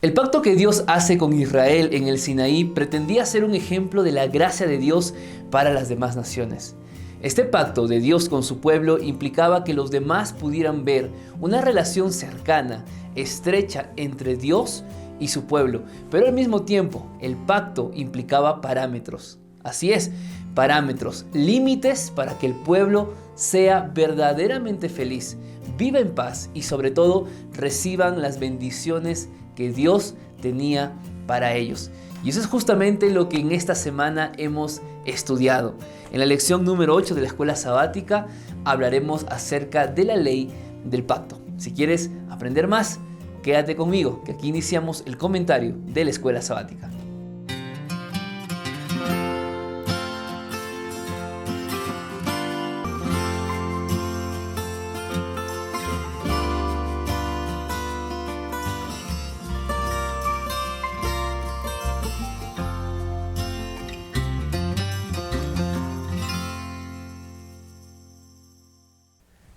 El pacto que Dios hace con Israel en el Sinaí pretendía ser un ejemplo de la gracia de Dios para las demás naciones. Este pacto de Dios con su pueblo implicaba que los demás pudieran ver una relación cercana, estrecha entre Dios y su pueblo, pero al mismo tiempo el pacto implicaba parámetros. Así es, parámetros, límites para que el pueblo sea verdaderamente feliz, viva en paz y sobre todo reciban las bendiciones que Dios tenía para ellos. Y eso es justamente lo que en esta semana hemos estudiado. En la lección número 8 de la escuela sabática hablaremos acerca de la ley del pacto. Si quieres aprender más, quédate conmigo, que aquí iniciamos el comentario de la escuela sabática.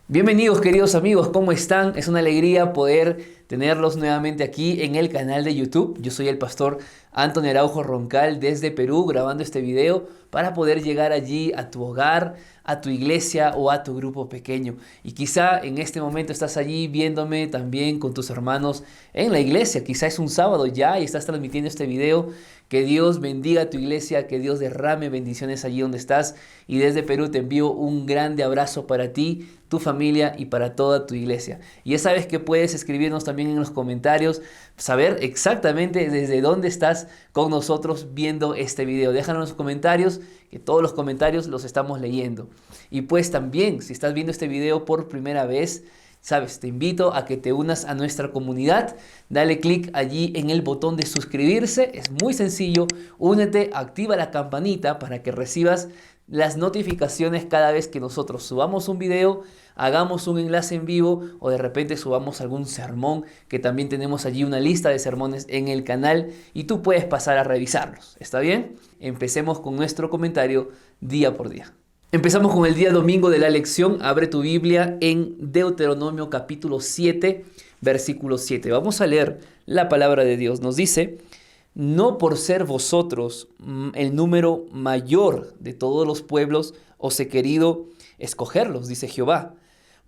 Bienvenidos queridos amigos, ¿cómo están? Es una alegría poder tenerlos nuevamente aquí en el canal de YouTube. Yo soy el pastor Antonio Araujo Roncal desde Perú grabando este video para poder llegar allí a tu hogar, a tu iglesia o a tu grupo pequeño. Y quizá en este momento estás allí viéndome también con tus hermanos en la iglesia. Quizá es un sábado ya y estás transmitiendo este video. Que Dios bendiga a tu iglesia, que Dios derrame bendiciones allí donde estás. Y desde Perú te envío un grande abrazo para ti, tu familia y para toda tu iglesia. Y ya sabes que puedes escribirnos también en los comentarios, saber exactamente desde dónde estás con nosotros viendo este video. Déjanos en los comentarios, que todos los comentarios los estamos leyendo. Y pues también, si estás viendo este video por primera vez, sabes, te invito a que te unas a nuestra comunidad. Dale clic allí en el botón de suscribirse. Es muy sencillo. Únete, activa la campanita para que recibas las notificaciones cada vez que nosotros subamos un video, hagamos un enlace en vivo o de repente subamos algún sermón, que también tenemos allí una lista de sermones en el canal y tú puedes pasar a revisarlos. ¿Está bien? Empecemos con nuestro comentario día por día. Empezamos con el día domingo de la lección. Abre tu Biblia en Deuteronomio capítulo 7, versículo 7. Vamos a leer la palabra de Dios. Nos dice: no por ser vosotros el número mayor de todos los pueblos os he querido escogerlos, dice Jehová,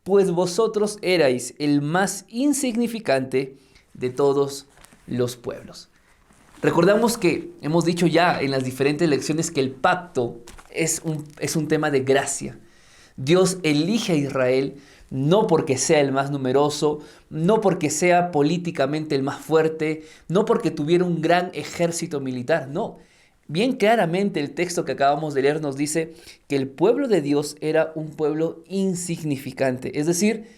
pues vosotros erais el más insignificante de todos los pueblos. Recordamos que hemos dicho ya en las diferentes lecciones que el pacto es un tema de gracia. Dios elige a Israel no porque sea el más numeroso, no porque sea políticamente el más fuerte, no porque tuviera un gran ejército militar, no. Bien claramente el texto que acabamos de leer nos dice que el pueblo de Dios era un pueblo insignificante, es decir,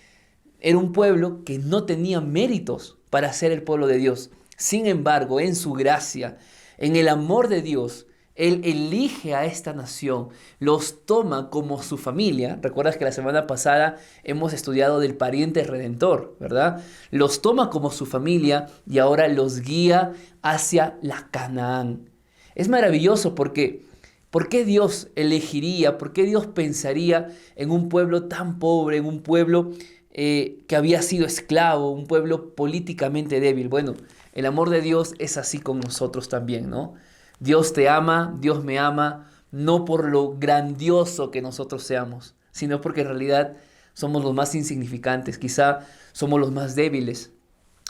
era un pueblo que no tenía méritos para ser el pueblo de Dios. Sin embargo, en su gracia, en el amor de Dios, Él elige a esta nación, los toma como su familia. Recuerdas que la semana pasada hemos estudiado del pariente redentor, ¿verdad? Los toma como su familia y ahora los guía hacia la Canaán. Es maravilloso porque ¿por qué Dios elegiría, por qué Dios pensaría en un pueblo tan pobre, en un pueblo que había sido esclavo, un pueblo políticamente débil? Bueno, el amor de Dios es así con nosotros también, ¿no? Dios te ama, Dios me ama, no por lo grandioso que nosotros seamos, sino porque en realidad somos los más insignificantes, quizá somos los más débiles,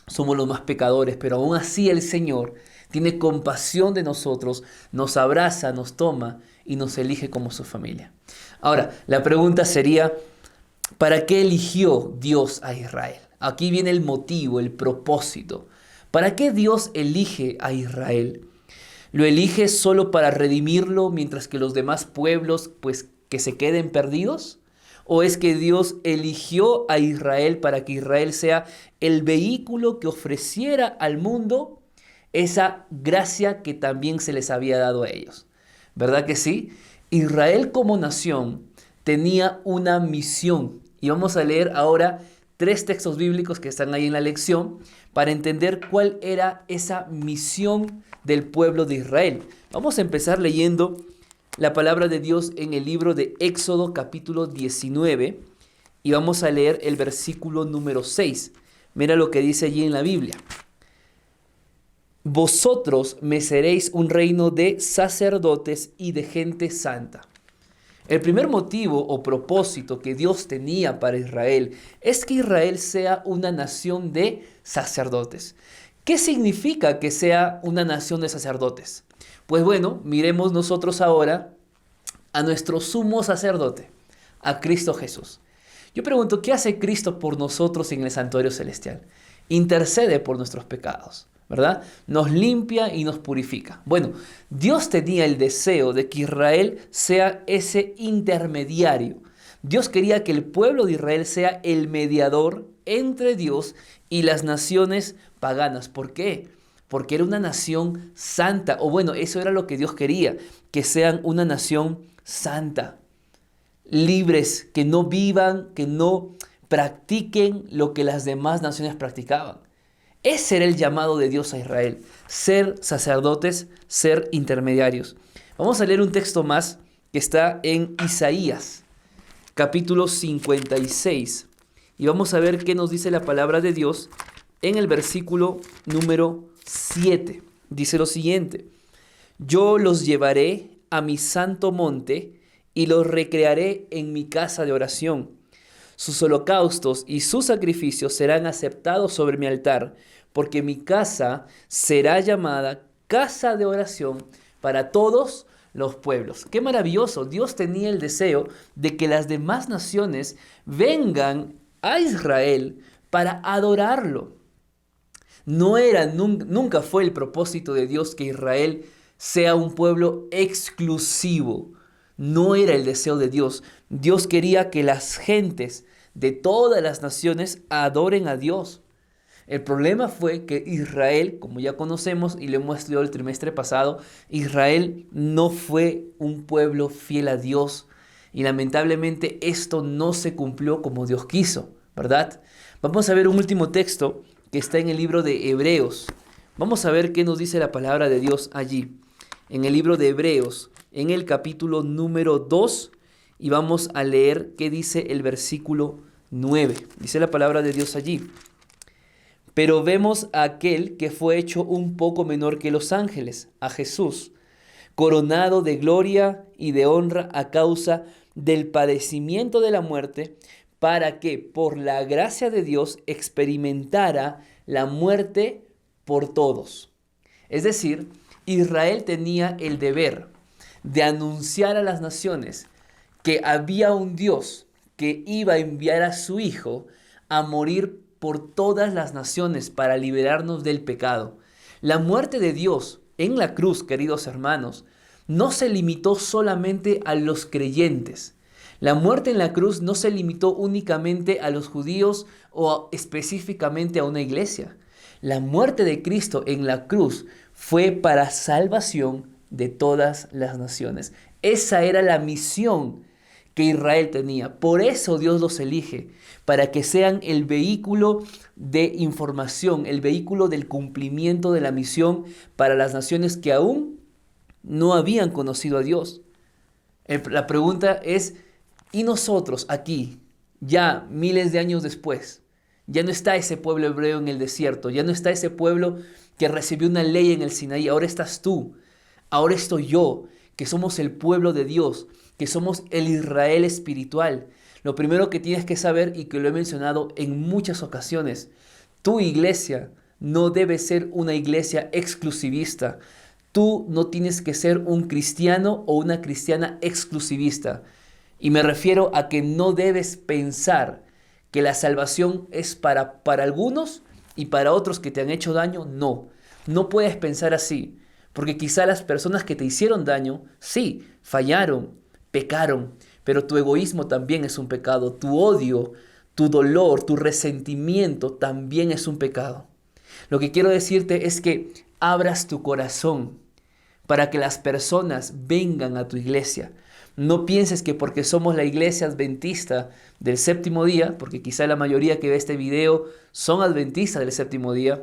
somos los más pecadores, pero aún así el Señor tiene compasión de nosotros, nos abraza, nos toma y nos elige como su familia. Ahora, la pregunta sería, ¿para qué eligió Dios a Israel? Aquí viene el motivo, el propósito. ¿Para qué Dios elige a Israel? ¿Lo elige solo para redimirlo mientras que los demás pueblos pues que se queden perdidos? ¿O es que Dios eligió a Israel para que Israel sea el vehículo que ofreciera al mundo esa gracia que también se les había dado a ellos? ¿Verdad que sí? Israel como nación tenía una misión. Y vamos a leer ahora 3 textos bíblicos que están ahí en la lección para entender cuál era esa misión del pueblo de Israel. Vamos a empezar leyendo la palabra de Dios en el libro de Éxodo capítulo 19 y vamos a leer el versículo número 6. Mira lo que dice allí en la Biblia. vosotros me seréis un reino de sacerdotes y de gente santa. El primer motivo o propósito que Dios tenía para Israel es que Israel sea una nación de sacerdotes. ¿Qué significa que sea una nación de sacerdotes? Pues bueno, miremos nosotros ahora a nuestro sumo sacerdote, a Cristo Jesús. Yo pregunto, ¿qué hace Cristo por nosotros en el santuario celestial? Intercede por nuestros pecados, ¿verdad? Nos limpia y nos purifica. Bueno, Dios tenía el deseo de que Israel sea ese intermediario. Dios quería que el pueblo de Israel sea el mediador entre Dios y las naciones paganas. ¿Por qué? Porque era una nación santa. O bueno, eso era lo que Dios quería, que sean una nación santa. Libres, que no vivan, que no practiquen lo que las demás naciones practicaban. Ese era el llamado de Dios a Israel, ser sacerdotes, ser intermediarios. Vamos a leer un texto más que está en Isaías, capítulo 56. Y vamos a ver qué nos dice la palabra de Dios en el versículo número 7. Dice lo siguiente: yo los llevaré a mi santo monte y los recrearé en mi casa de oración. Sus holocaustos y sus sacrificios serán aceptados sobre mi altar, porque mi casa será llamada casa de oración para todos los pueblos. ¡Qué maravilloso! Dios tenía el deseo de que las demás naciones vengan a Israel para adorarlo. Nunca fue el propósito de Dios que Israel sea un pueblo exclusivo. No era el deseo de Dios. Dios quería que las gentes de todas las naciones adoren a Dios. El problema fue que Israel, como ya conocemos y lo hemos estudiado el trimestre pasado, Israel no fue un pueblo fiel a Dios. Y lamentablemente esto no se cumplió como Dios quiso, ¿verdad? Vamos a ver un último texto que está en el libro de Hebreos. Vamos a ver qué nos dice la palabra de Dios allí. En el libro de Hebreos, en el capítulo número 2, y vamos a leer qué dice el versículo 9. Dice la palabra de Dios allí: pero vemos a aquel que fue hecho un poco menor que los ángeles, a Jesús, coronado de gloria y de honra a causa del padecimiento de la muerte, para que por la gracia de Dios experimentara la muerte por todos. Es decir, Israel tenía el deber de anunciar a las naciones que había un Dios que iba a enviar a su Hijo a morir por todas las naciones para liberarnos del pecado. La muerte de Dios en la cruz, queridos hermanos, no se limitó solamente a los creyentes. La muerte en la cruz no se limitó únicamente a los judíos o específicamente a una iglesia. La muerte de Cristo en la cruz fue para salvación de todas las naciones. Esa era la misión que Israel tenía. Por eso Dios los elige, para que sean el vehículo de información, el vehículo del cumplimiento de la misión para las naciones que aún no habían conocido a Dios. La pregunta es, ¿y nosotros aquí, ya miles de años después? Ya no está ese pueblo hebreo en el desierto, ya no está ese pueblo que recibió una ley en el Sinaí. Ahora estás tú, ahora estoy yo, que somos el pueblo de Dios, que somos el Israel espiritual. Lo primero que tienes que saber, y que lo he mencionado en muchas ocasiones, tu iglesia no debe ser una iglesia exclusivista. Tú no tienes que ser un cristiano o una cristiana exclusivista. Y me refiero a que no debes pensar que la salvación es para algunos y para otros que te han hecho daño. No, no puedes pensar así, porque quizá las personas que te hicieron daño, sí, fallaron, pecaron, pero tu egoísmo también es un pecado, tu odio, tu dolor, tu resentimiento también es un pecado. Lo que quiero decirte es que abras tu corazón para que las personas vengan a tu iglesia. No pienses que porque somos la iglesia adventista del séptimo día, porque quizá la mayoría que ve este video son adventistas del séptimo día,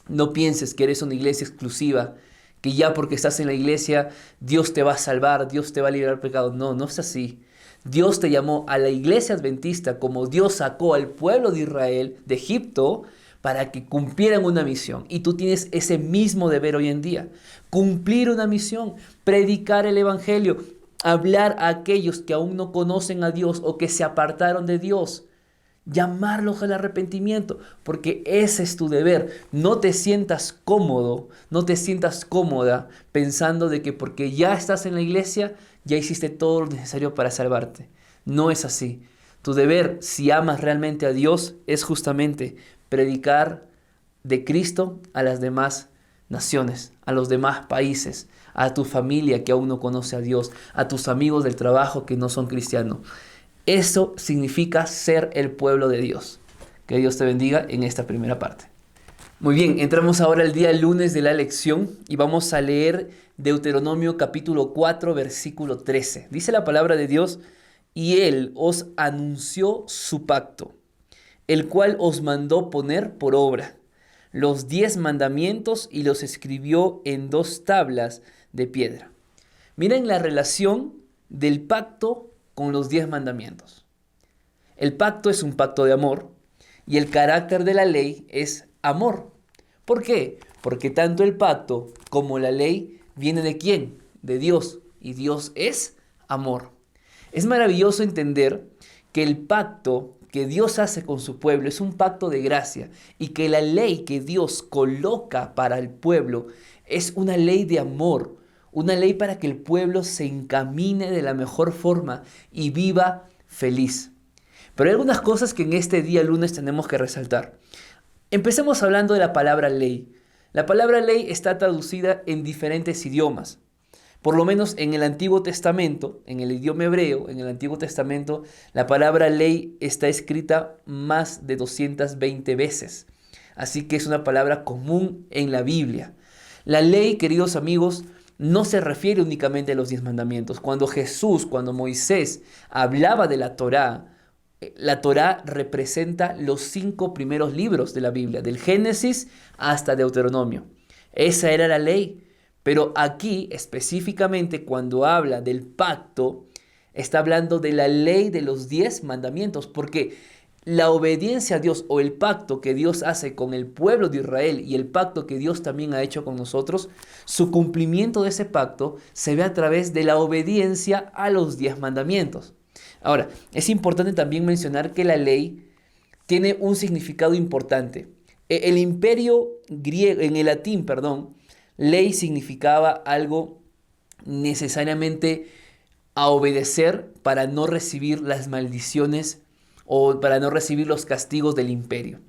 no pienses que eres una iglesia exclusiva, que ya porque estás en la iglesia Dios te va a salvar, Dios te va a liberar del pecado. No, no es así. Dios te llamó a la iglesia adventista como Dios sacó al pueblo de Israel de Egipto para que cumplieran una misión. Y tú tienes ese mismo deber hoy en día. Cumplir una misión, predicar el evangelio, hablar a aquellos que aún no conocen a Dios o que se apartaron de Dios. Llamarlos al arrepentimiento, porque ese es tu deber. No te sientas cómodo, no te sientas cómoda pensando de que porque ya estás en la iglesia, ya hiciste todo lo necesario para salvarte. No es así. Tu deber, si amas realmente a Dios, es justamente predicar de Cristo a las demás naciones, a los demás países, a tu familia que aún no conoce a Dios, a tus amigos del trabajo que no son cristianos. Eso significa ser el pueblo de Dios. Que Dios te bendiga en esta primera parte. Muy bien, entramos ahora al día lunes de la lección y vamos a leer Deuteronomio capítulo 4, versículo 13. Dice la palabra de Dios: y Él os anunció su pacto, el cual os mandó poner por obra los 10 mandamientos y los escribió en 2 tablas de piedra. Miren la relación del pacto con los 10 mandamientos. El pacto es un pacto de amor y el carácter de la ley es amor. ¿Por qué? Porque tanto el pacto como la ley viene ¿de quién? De Dios, y Dios es amor. Es maravilloso entender que el pacto que Dios hace con su pueblo es un pacto de gracia y que la ley que Dios coloca para el pueblo es una ley de amor, una ley para que el pueblo se encamine de la mejor forma y viva feliz. Pero hay algunas cosas que en este día lunes tenemos que resaltar. Empecemos hablando de la palabra ley. La palabra ley está traducida en diferentes idiomas. Por lo menos en el Antiguo Testamento, en el idioma hebreo, en el Antiguo Testamento, la palabra ley está escrita más de 220 veces. Así que es una palabra común en la Biblia. La ley, queridos amigos, no se refiere únicamente a los 10 mandamientos. Cuando Moisés hablaba de la Torá representa los 5 primeros libros de la Biblia, del Génesis hasta Deuteronomio. Esa era la ley. Pero aquí, específicamente, cuando habla del pacto, está hablando de la ley de los 10 mandamientos, porque la obediencia a Dios o el pacto que Dios hace con el pueblo de Israel y el pacto que Dios también ha hecho con nosotros, su cumplimiento de ese pacto se ve a través de la obediencia a los 10 mandamientos. Ahora, es importante también mencionar que la ley tiene un significado importante. El imperio griego, en el latín, ley significaba algo necesariamente a obedecer para no recibir las maldiciones o para no recibir los castigos del imperio.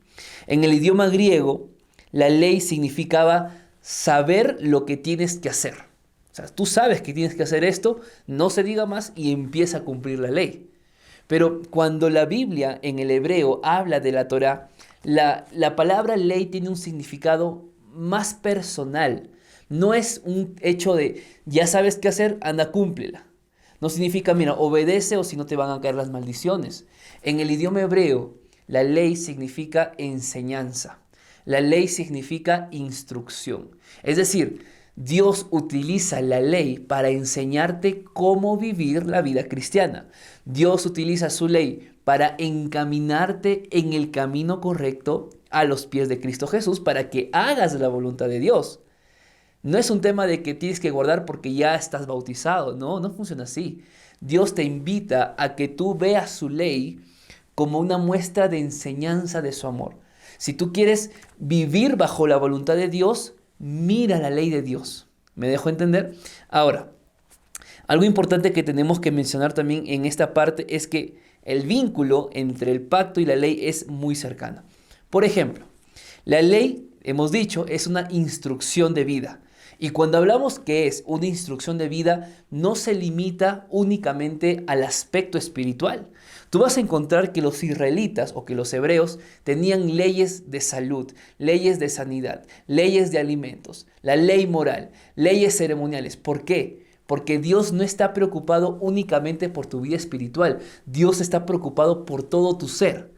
En el idioma griego, la ley significaba saber lo que tienes que hacer. O sea, tú sabes que tienes que hacer esto, no se diga más y empieza a cumplir la ley. Pero cuando la Biblia en el hebreo habla de la Torá, la palabra ley tiene un significado más personal. No es un hecho de, ya sabes qué hacer, anda, cúmplela. No significa, mira, obedece o si no te van a caer las maldiciones. En el idioma hebreo, la ley significa enseñanza. La ley significa instrucción. Es decir, Dios utiliza la ley para enseñarte cómo vivir la vida cristiana. Dios utiliza su ley para encaminarte en el camino correcto a los pies de Cristo Jesús para que hagas la voluntad de Dios. No es un tema de que tienes que guardar porque ya estás bautizado. No funciona así. Dios te invita a que tú veas su ley como una muestra de enseñanza de su amor. Si tú quieres vivir bajo la voluntad de Dios, mira la ley de Dios. ¿Me dejo entender? Ahora, algo importante que tenemos que mencionar también en esta parte es que el vínculo entre el pacto y la ley es muy cercano. Por ejemplo, la ley, hemos dicho, es una instrucción de vida. Y cuando hablamos que es una instrucción de vida, no se limita únicamente al aspecto espiritual. Tú vas a encontrar que los israelitas o que los hebreos tenían leyes de salud, leyes de sanidad, leyes de alimentos, la ley moral, leyes ceremoniales. ¿Por qué? Porque Dios no está preocupado únicamente por tu vida espiritual. Dios está preocupado por todo tu ser.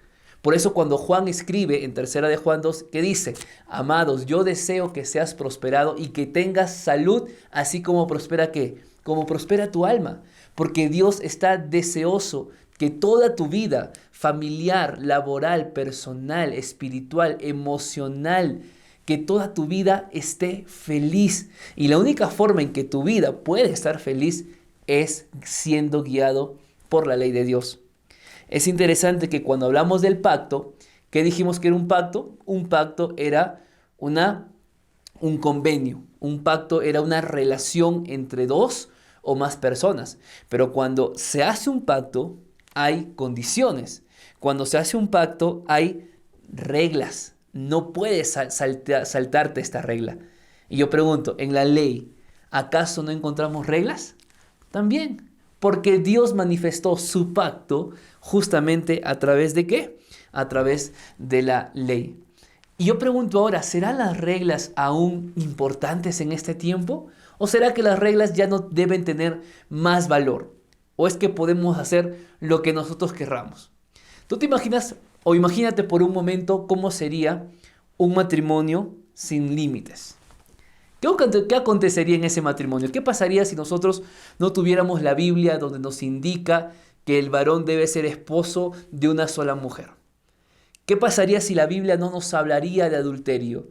Por eso cuando Juan escribe en 3 de Juan 2, que dice: amados, yo deseo que seas prosperado y que tengas salud, así como prospera ¿qué? Como prospera tu alma. Porque Dios está deseoso que toda tu vida familiar, laboral, personal, espiritual, emocional, que toda tu vida esté feliz. Y la única forma en que tu vida puede estar feliz es siendo guiado por la ley de Dios. Es interesante que cuando hablamos del pacto, ¿qué dijimos que era un pacto? Un pacto era un convenio. Un pacto era una relación entre dos o más personas. Pero cuando se hace un pacto, hay condiciones. Cuando se hace un pacto, hay reglas. No puedes saltarte esta regla. Y yo pregunto, ¿en la ley acaso no encontramos reglas? También, porque Dios manifestó su pacto justamente a través de ¿qué? A través de la ley. Y yo pregunto ahora, ¿serán las reglas aún importantes en este tiempo? ¿O será que las reglas ya no deben tener más valor? ¿O es que podemos hacer lo que nosotros querramos? ¿Tú te imaginas o imagínate por un momento cómo sería un matrimonio sin límites? ¿Qué acontecería en ese matrimonio? ¿Qué pasaría si nosotros no tuviéramos la Biblia donde nos indica que el varón debe ser esposo de una sola mujer? ¿Qué pasaría si la Biblia no nos hablaría de adulterio?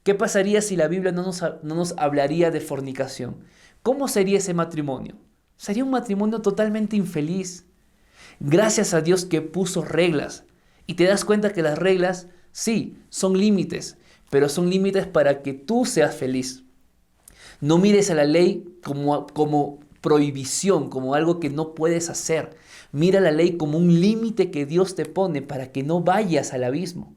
¿Qué pasaría si la Biblia no nos hablaría de fornicación? ¿Cómo sería ese matrimonio? Sería un matrimonio totalmente infeliz. Gracias a Dios que puso reglas. Y te das cuenta que las reglas, sí, son límites, pero son límites para que tú seas feliz. No mires a la ley como prohibición, como algo que no puedes hacer. Mira la ley como un límite que Dios te pone para que no vayas al abismo,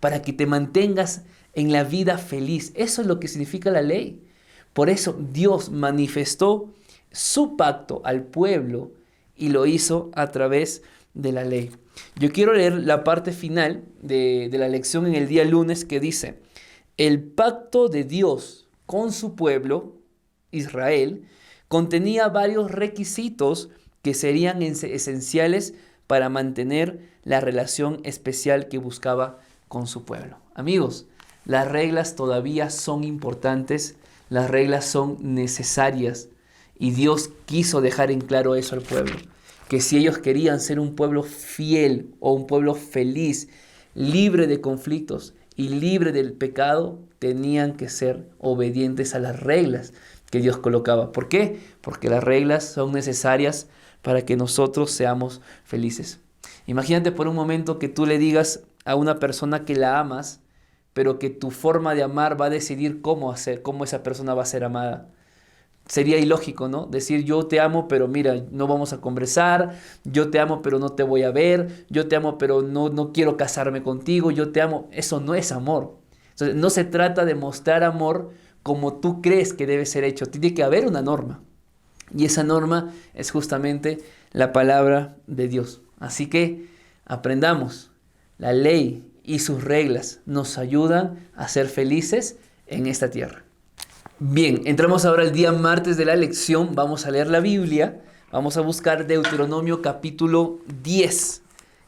para que te mantengas en la vida feliz. Eso es lo que significa la ley. Por eso Dios manifestó su pacto al pueblo y lo hizo a través de la ley. Yo quiero leer la parte final de la lección en el día lunes que dice: el pacto de Dios con su pueblo, Israel, contenía varios requisitos que serían esenciales para mantener la relación especial que buscaba con su pueblo. Amigos, las reglas todavía son importantes, las reglas son necesarias y Dios quiso dejar en claro eso al pueblo, que si ellos querían ser un pueblo fiel o un pueblo feliz, libre de conflictos y libre del pecado, tenían que ser obedientes a las reglas que Dios colocaba. ¿Por qué? Porque las reglas son necesarias para que nosotros seamos felices. Imagínate por un momento que tú le digas a una persona que la amas, pero que tu forma de amar va a decidir cómo esa persona va a ser amada. Sería ilógico, ¿no? Decir yo te amo, pero mira, no vamos a conversar, yo te amo, pero no te voy a ver, yo te amo, pero no quiero casarme contigo, yo te amo. Eso no es amor. Entonces, no se trata de mostrar amor como tú crees que debe ser hecho. Tiene que haber una norma. Y esa norma es justamente la palabra de Dios. Así que aprendamos. La ley y sus reglas nos ayudan a ser felices en esta tierra. Bien, entramos ahora al día martes de la lección. Vamos a leer la Biblia. Vamos a buscar Deuteronomio capítulo 10.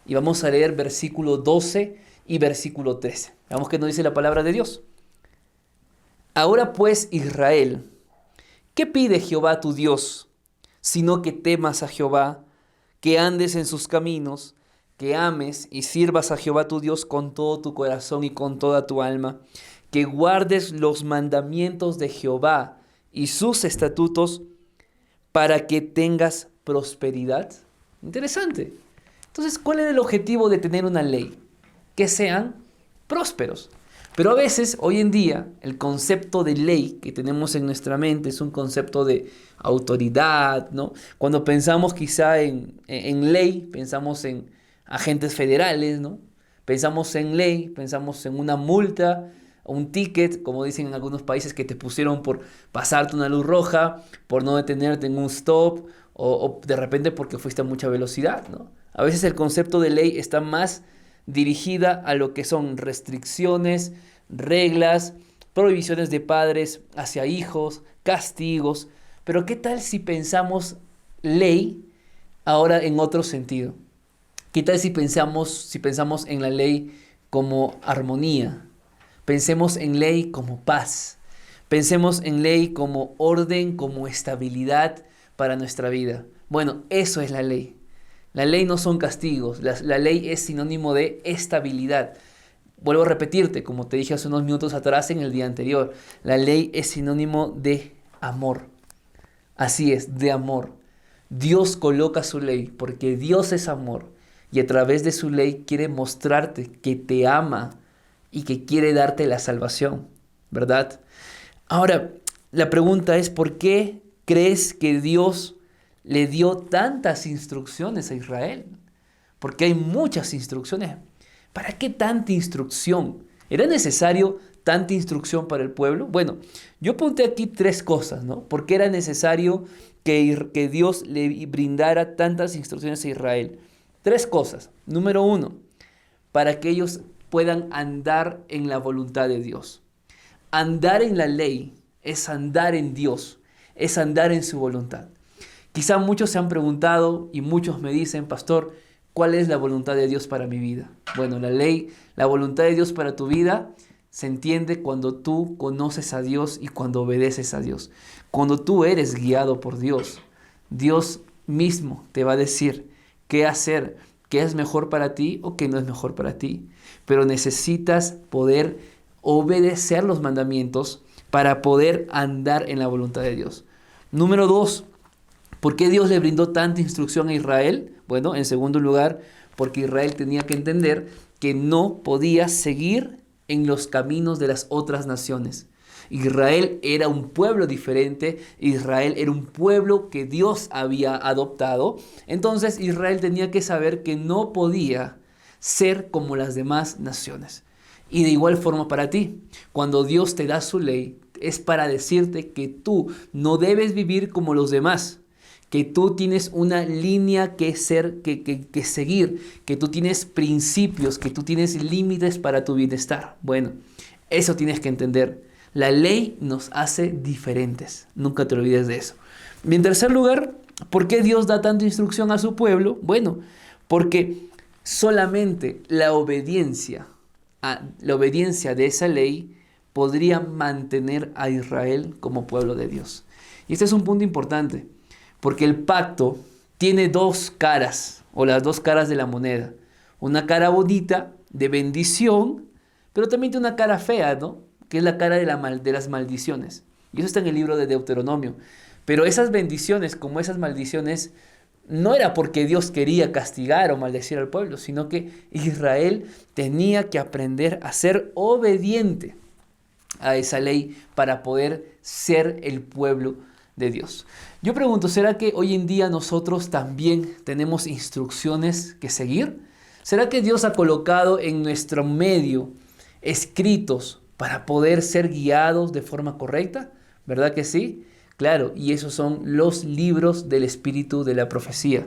Y vamos a leer versículo 12 y versículo 13. Veamos qué nos dice la palabra de Dios. Ahora pues, Israel, ¿qué pide Jehová tu Dios? Sino que temas a Jehová, que andes en sus caminos, que ames y sirvas a Jehová tu Dios con todo tu corazón y con toda tu alma, que guardes los mandamientos de Jehová y sus estatutos para que tengas prosperidad. Interesante. Entonces, ¿cuál es el objetivo de tener una ley? Que sean prósperos. Pero a veces, hoy en día, el concepto de ley que tenemos en nuestra mente es un concepto de autoridad, ¿no? Cuando pensamos quizá en ley, pensamos en agentes federales, ¿no? Pensamos en ley, pensamos en una multa, un ticket, como dicen en algunos países, que te pusieron por pasarte una luz roja, por no detenerte en un stop, o de repente porque fuiste a mucha velocidad, ¿no? A veces el concepto de ley está más dirigida a lo que son restricciones, reglas, prohibiciones de padres hacia hijos, castigos. Pero ¿qué tal si pensamos ley ahora en otro sentido? ¿Qué tal si pensamos en la ley como armonía? Pensemos en ley como paz. Pensemos en ley como orden, como estabilidad para nuestra vida. Bueno, eso es la ley. La ley no son castigos, la ley es sinónimo de estabilidad. Vuelvo a repetirte, como te dije hace unos minutos atrás en el día anterior, la ley es sinónimo de amor. Así es, de amor. Dios coloca su ley porque Dios es amor y a través de su ley quiere mostrarte que te ama y que quiere darte la salvación, ¿verdad? Ahora, la pregunta es, ¿por qué crees que Dios le dio tantas instrucciones a Israel? Porque hay muchas instrucciones. ¿Para qué tanta instrucción? ¿Era necesario tanta instrucción para el pueblo? Bueno, yo apunté aquí tres cosas, ¿no? ¿Por qué era necesario que Dios le brindara tantas instrucciones a Israel? Tres cosas. Número uno, para que ellos puedan andar en la voluntad de Dios. Andar en la ley es andar en Dios, es andar en su voluntad. Quizá muchos se han preguntado y muchos me dicen, pastor, ¿cuál es la voluntad de Dios para mi vida? Bueno, la ley, la voluntad de Dios para tu vida se entiende cuando tú conoces a Dios y cuando obedeces a Dios. Cuando tú eres guiado por Dios, Dios mismo te va a decir qué hacer, qué es mejor para ti o qué no es mejor para ti. Pero necesitas poder obedecer los mandamientos para poder andar en la voluntad de Dios. Número dos, ¿por qué Dios le brindó tanta instrucción a Israel? Bueno, en segundo lugar, porque Israel tenía que entender que no podía seguir en los caminos de las otras naciones. Israel era un pueblo diferente, Israel era un pueblo que Dios había adoptado. Entonces Israel tenía que saber que no podía ser como las demás naciones. Y de igual forma para ti, cuando Dios te da su ley, es para decirte que tú no debes vivir como los demás, que tú tienes una línea que seguir, que tú tienes principios, que tú tienes límites para tu bienestar. Bueno, eso tienes que entender. La ley nos hace diferentes. Nunca te olvides de eso. Y en tercer lugar, ¿por qué Dios da tanta instrucción a su pueblo? Bueno, porque solamente la obediencia de esa ley podría mantener a Israel como pueblo de Dios. Y este es un punto importante, porque el pacto tiene dos caras, o las dos caras de la moneda. Una cara bonita, de bendición, pero también tiene una cara fea, ¿no? Que es la cara de las maldiciones. Y eso está en el libro de Deuteronomio. Pero esas bendiciones, como esas maldiciones, no era porque Dios quería castigar o maldecir al pueblo, sino que Israel tenía que aprender a ser obediente a esa ley para poder ser el pueblo de Dios. Yo pregunto, ¿será que hoy en día nosotros también tenemos instrucciones que seguir? ¿Será que Dios ha colocado en nuestro medio escritos para poder ser guiados de forma correcta? ¿Verdad que sí? Claro, y esos son los libros del espíritu de la profecía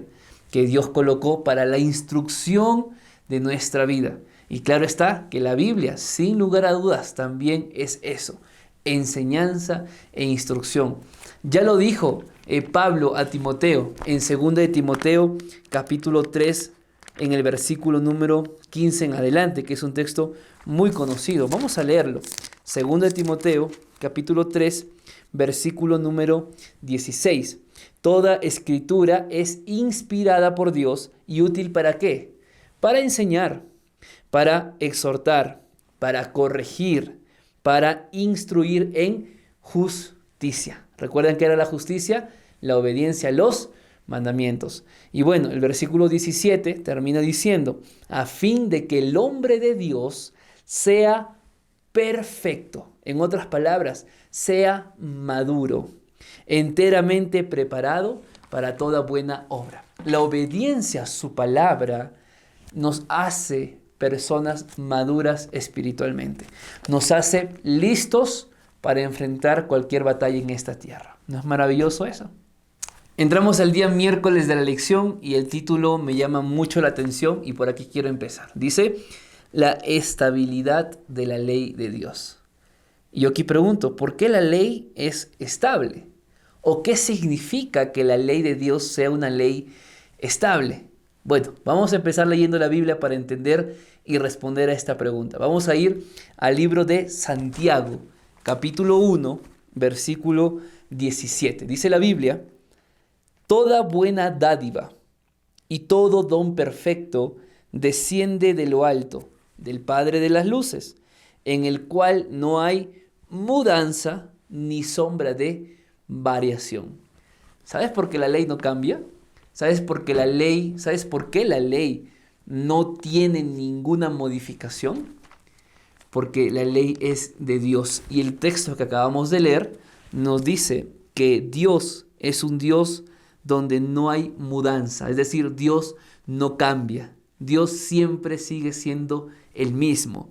que Dios colocó para la instrucción de nuestra vida. Y claro está que la Biblia, sin lugar a dudas, también es eso, enseñanza e instrucción. Ya lo dijo Pablo a Timoteo en 2 de Timoteo capítulo 3, en el versículo número 15 en adelante, que es un texto muy conocido. Vamos a leerlo. 2 de Timoteo capítulo 3, versículo número 16. Toda escritura es inspirada por Dios y útil ¿para qué? Para enseñar, para exhortar, para corregir, para instruir en justicia. ¿Recuerdan qué era la justicia? La obediencia a los mandamientos. Y bueno, el versículo 17 termina diciendo, a fin de que el hombre de Dios sea perfecto. En otras palabras, sea maduro, enteramente preparado para toda buena obra. La obediencia a su palabra nos hace personas maduras espiritualmente. Nos hace listos para enfrentar cualquier batalla en esta tierra. ¿No es maravilloso eso? Entramos al día miércoles de la lección y el título me llama mucho la atención y por aquí quiero empezar. Dice, la estabilidad de la ley de Dios. Y yo aquí pregunto, ¿por qué la ley es estable? ¿O qué significa que la ley de Dios sea una ley estable? Bueno, vamos a empezar leyendo la Biblia para entender y responder a esta pregunta. Vamos a ir al libro de Santiago, capítulo 1, versículo 17. Dice la Biblia, toda buena dádiva y todo don perfecto desciende de lo alto, del Padre de las luces, en el cual no hay mudanza ni sombra de variación. ¿Sabes por qué la ley no cambia? ¿Sabes por qué la ley no tiene ninguna modificación? Porque la ley es de Dios. Y el texto que acabamos de leer nos dice que Dios es un Dios donde no hay mudanza. Es decir, Dios no cambia. Dios siempre sigue siendo el mismo.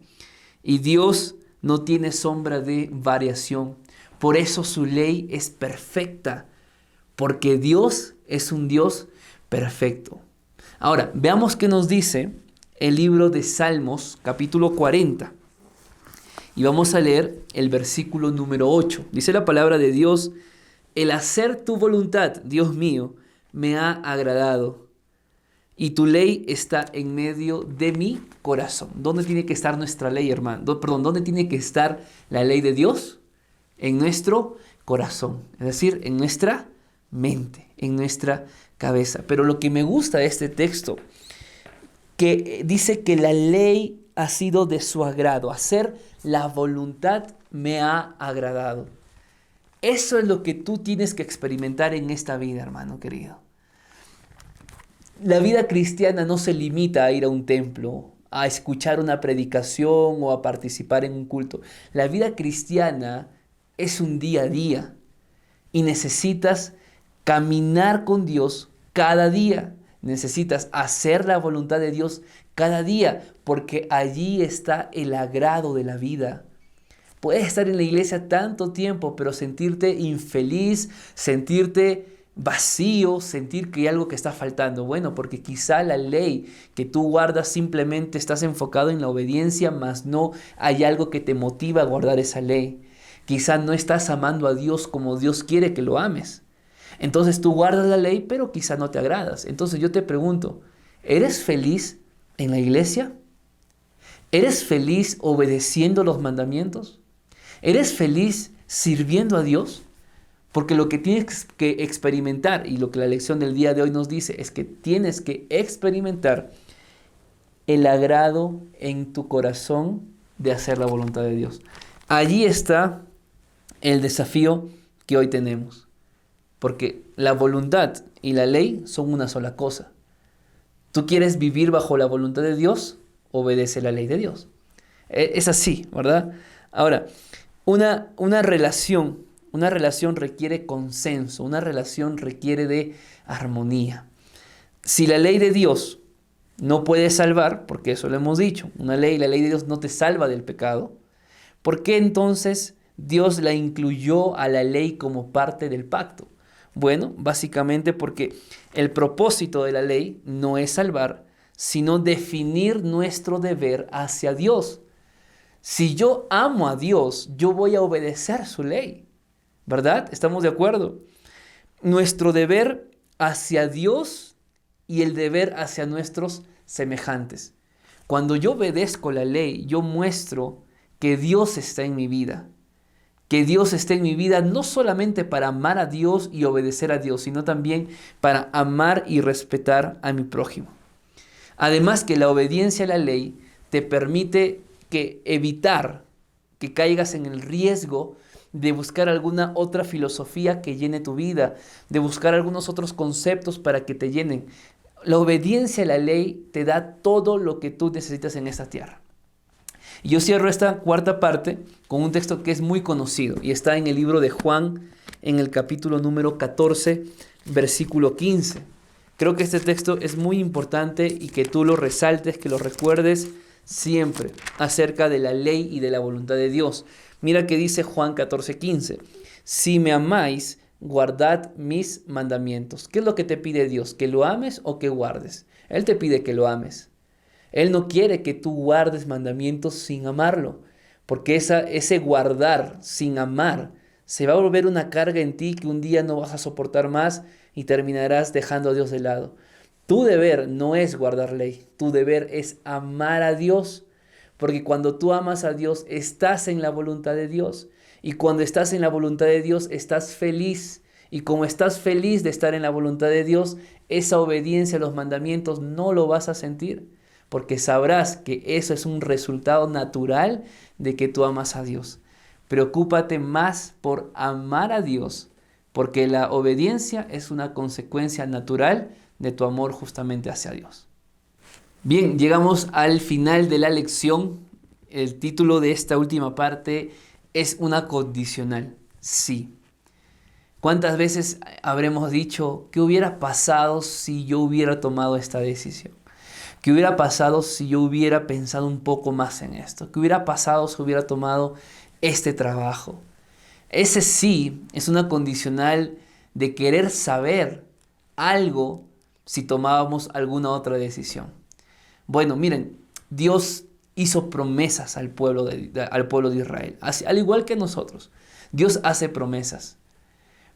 Y Dios no tiene sombra de variación. Por eso su ley es perfecta. Porque Dios es un Dios perfecto. Ahora, veamos qué nos dice el libro de Salmos, capítulo 40. Y vamos a leer el versículo número 8. Dice la palabra de Dios: el hacer tu voluntad, Dios mío, me ha agradado, y tu ley está en medio de mi corazón. ¿Dónde tiene que estar nuestra ley, hermano? ¿Dónde tiene que estar la ley de Dios? En nuestro corazón, es decir, en nuestra mente, en nuestra cabeza. Pero lo que me gusta de este texto, que dice que la ley ha sido de su agrado, hacer la voluntad me ha agradado. Eso es lo que tú tienes que experimentar en esta vida, hermano querido. La vida cristiana no se limita a ir a un templo, a escuchar una predicación o a participar en un culto. La vida cristiana es un día a día y necesitas caminar con Dios cada día. Necesitas hacer la voluntad de Dios cada día, porque allí está el agrado de la vida. Puedes estar en la iglesia tanto tiempo, pero sentirte infeliz, sentirte vacío, sentir que hay algo que está faltando. Bueno, porque quizá la ley que tú guardas simplemente estás enfocado en la obediencia, mas no hay algo que te motiva a guardar esa ley. Quizá no estás amando a Dios como Dios quiere que lo ames. Entonces tú guardas la ley, pero quizá no te agradas. Entonces yo te pregunto, ¿eres feliz en la iglesia? ¿Eres feliz obedeciendo los mandamientos? ¿Eres feliz sirviendo a Dios? Porque lo que tienes que experimentar, y lo que la lección del día de hoy nos dice, es que tienes que experimentar el agrado en tu corazón de hacer la voluntad de Dios. Allí está el desafío que hoy tenemos. Porque la voluntad y la ley son una sola cosa. ¿Tú quieres vivir bajo la voluntad de Dios? Obedece la ley de Dios. Es así, ¿verdad? Ahora, una relación requiere consenso, una relación requiere de armonía. Si la ley de Dios no puede salvar, porque eso lo hemos dicho, la ley de Dios no te salva del pecado, ¿por qué entonces Dios la incluyó a la ley como parte del pacto? Bueno, básicamente porque el propósito de la ley no es salvar, sino definir nuestro deber hacia Dios. Si yo amo a Dios, yo voy a obedecer su ley, ¿verdad? ¿Estamos de acuerdo? Nuestro deber hacia Dios y el deber hacia nuestros semejantes. Cuando yo obedezco la ley, yo muestro que Dios está en mi vida. Que Dios esté en mi vida no solamente para amar a Dios y obedecer a Dios, sino también para amar y respetar a mi prójimo. Además que la obediencia a la ley te permite evitar que caigas en el riesgo de buscar alguna otra filosofía que llene tu vida, de buscar algunos otros conceptos para que te llenen. La obediencia a la ley te da todo lo que tú necesitas en esta tierra. Y yo cierro esta cuarta parte con un texto que es muy conocido y está en el libro de Juan, en el capítulo número 14, versículo 15. Creo que este texto es muy importante y que tú lo resaltes, que lo recuerdes siempre acerca de la ley y de la voluntad de Dios. Mira que dice Juan 14, 15. Si me amáis, guardad mis mandamientos. ¿Qué es lo que te pide Dios? ¿Que lo ames o que guardes? Él te pide que lo ames. Él no quiere que tú guardes mandamientos sin amarlo, porque ese guardar sin amar se va a volver una carga en ti que un día no vas a soportar más y terminarás dejando a Dios de lado. Tu deber no es guardar ley, tu deber es amar a Dios, porque cuando tú amas a Dios estás en la voluntad de Dios, y cuando estás en la voluntad de Dios estás feliz, Y como estás feliz de estar en la voluntad de Dios, esa obediencia a los mandamientos no lo vas a sentir, porque sabrás que eso es un resultado natural de que tú amas a Dios. Preocúpate más por amar a Dios, porque la obediencia es una consecuencia natural de tu amor justamente hacia Dios. Bien, llegamos al final de la lección. El título de esta última parte es una condicional. Sí. ¿Cuántas veces habremos dicho, qué hubiera pasado si yo hubiera tomado esta decisión? ¿Qué hubiera pasado si yo hubiera pensado un poco más en esto? ¿Qué hubiera pasado si hubiera tomado este trabajo? Ese sí es una condicional de querer saber algo si tomábamos alguna otra decisión. Bueno, miren, Dios hizo promesas al pueblo de Israel, al igual que nosotros. Dios hace promesas,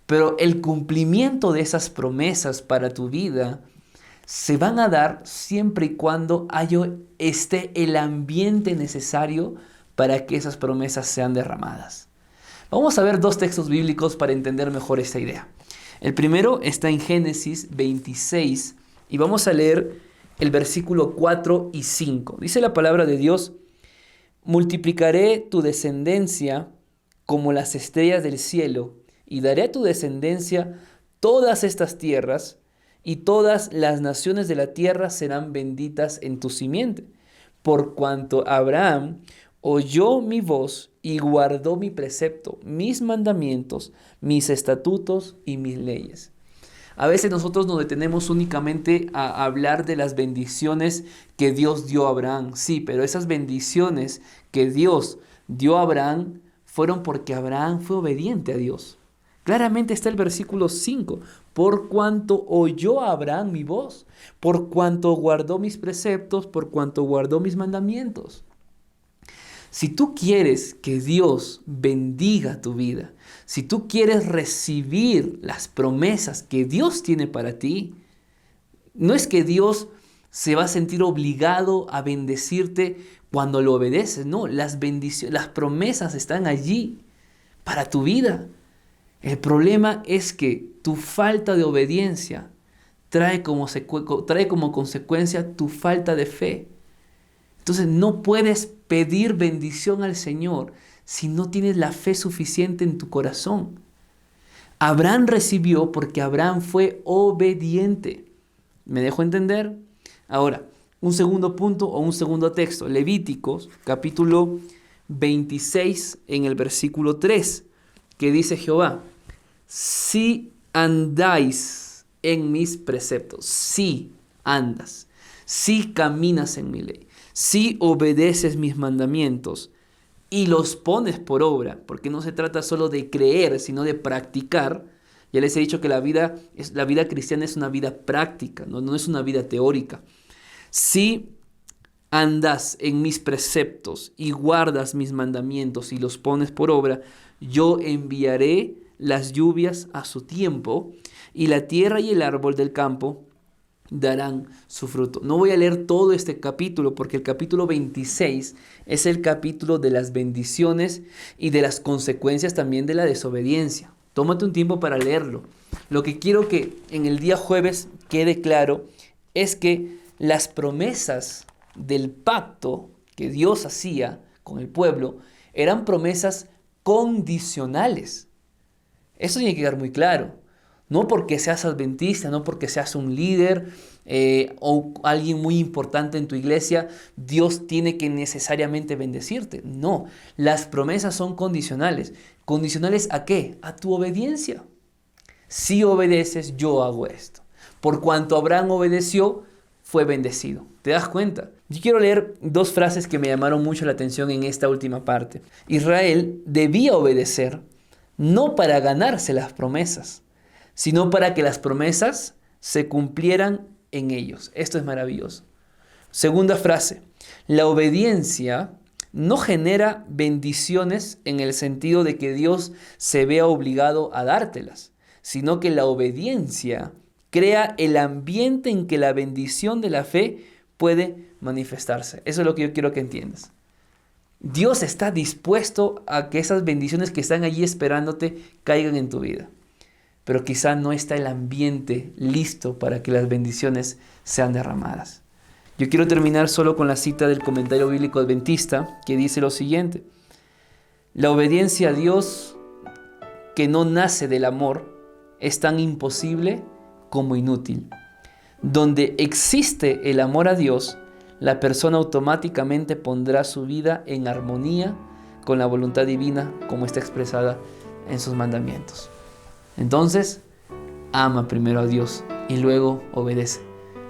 pero el cumplimiento de esas promesas para tu vida se van a dar siempre y cuando esté el ambiente necesario para que esas promesas sean derramadas. Vamos a ver dos textos bíblicos para entender mejor esta idea. El primero está en Génesis 26 y vamos a leer el versículo 4 y 5. Dice la palabra de Dios: multiplicaré tu descendencia como las estrellas del cielo y daré a tu descendencia todas estas tierras, y todas las naciones de la tierra serán benditas en tu simiente, por cuanto Abraham oyó mi voz y guardó mi precepto, mis mandamientos, mis estatutos y mis leyes. A veces nosotros nos detenemos únicamente a hablar de las bendiciones que Dios dio a Abraham. Sí, pero esas bendiciones que Dios dio a Abraham fueron porque Abraham fue obediente a Dios. Claramente está el versículo 5. Por cuanto oyó a Abraham mi voz, por cuanto guardó mis preceptos, por cuanto guardó mis mandamientos. Si tú quieres que Dios bendiga tu vida, si tú quieres recibir las promesas que Dios tiene para ti, no es que Dios se va a sentir obligado a bendecirte cuando lo obedeces. No, las promesas están allí para tu vida. El problema es que tu falta de obediencia trae como consecuencia tu falta de fe. Entonces no puedes pedir bendición al Señor si no tienes la fe suficiente en tu corazón. Abraham recibió porque Abraham fue obediente. ¿Me dejo entender? Ahora, un segundo punto o un segundo texto. Levíticos, capítulo 26, en el versículo 3, que dice Jehová: si andáis en mis preceptos, si andas, si caminas en mi ley, si obedeces mis mandamientos y los pones por obra, porque no se trata solo de creer, sino de practicar. Ya les he dicho que la vida cristiana es una vida práctica, no es una vida teórica. Si andas en mis preceptos y guardas mis mandamientos y los pones por obra, yo enviaré las lluvias a su tiempo, y la tierra y el árbol del campo darán su fruto. No voy a leer todo este capítulo porque el capítulo 26 es el capítulo de las bendiciones y de las consecuencias también de la desobediencia. Tómate un tiempo para leerlo. Lo que quiero que en el día jueves quede claro es que las promesas del pacto que Dios hacía con el pueblo eran promesas condicionales. Eso tiene que quedar muy claro. No porque seas adventista, no porque seas un líder o alguien muy importante en tu iglesia, Dios tiene que necesariamente bendecirte. No, las promesas son condicionales. ¿Condicionales a qué? A tu obediencia. Si obedeces, yo hago esto. Por cuanto Abraham obedeció, fue bendecido. ¿Te das cuenta? Yo quiero leer dos frases que me llamaron mucho la atención en esta última parte. Israel debía obedecer no para ganarse las promesas, sino para que las promesas se cumplieran en ellos. Esto es maravilloso. Segunda frase: la obediencia no genera bendiciones en el sentido de que Dios se vea obligado a dártelas, sino que la obediencia crea el ambiente en que la bendición de la fe puede manifestarse. Eso es lo que yo quiero que entiendas. Dios está dispuesto a que esas bendiciones que están allí esperándote caigan en tu vida. pero quizá no está el ambiente listo para que las bendiciones sean derramadas. Yo quiero terminar solo con la cita del comentario bíblico adventista que dice lo siguiente: la obediencia a Dios que no nace del amor es tan imposible como inútil. Donde existe el amor a Dios, la persona automáticamente pondrá su vida en armonía con la voluntad divina como está expresada en sus mandamientos. Entonces, ama primero a Dios y luego obedece.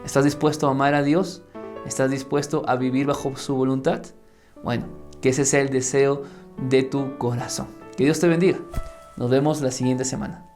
¿Estás dispuesto a amar a Dios? ¿Estás dispuesto a vivir bajo su voluntad? Bueno, que ese sea el deseo de tu corazón. Que Dios te bendiga. Nos vemos la siguiente semana.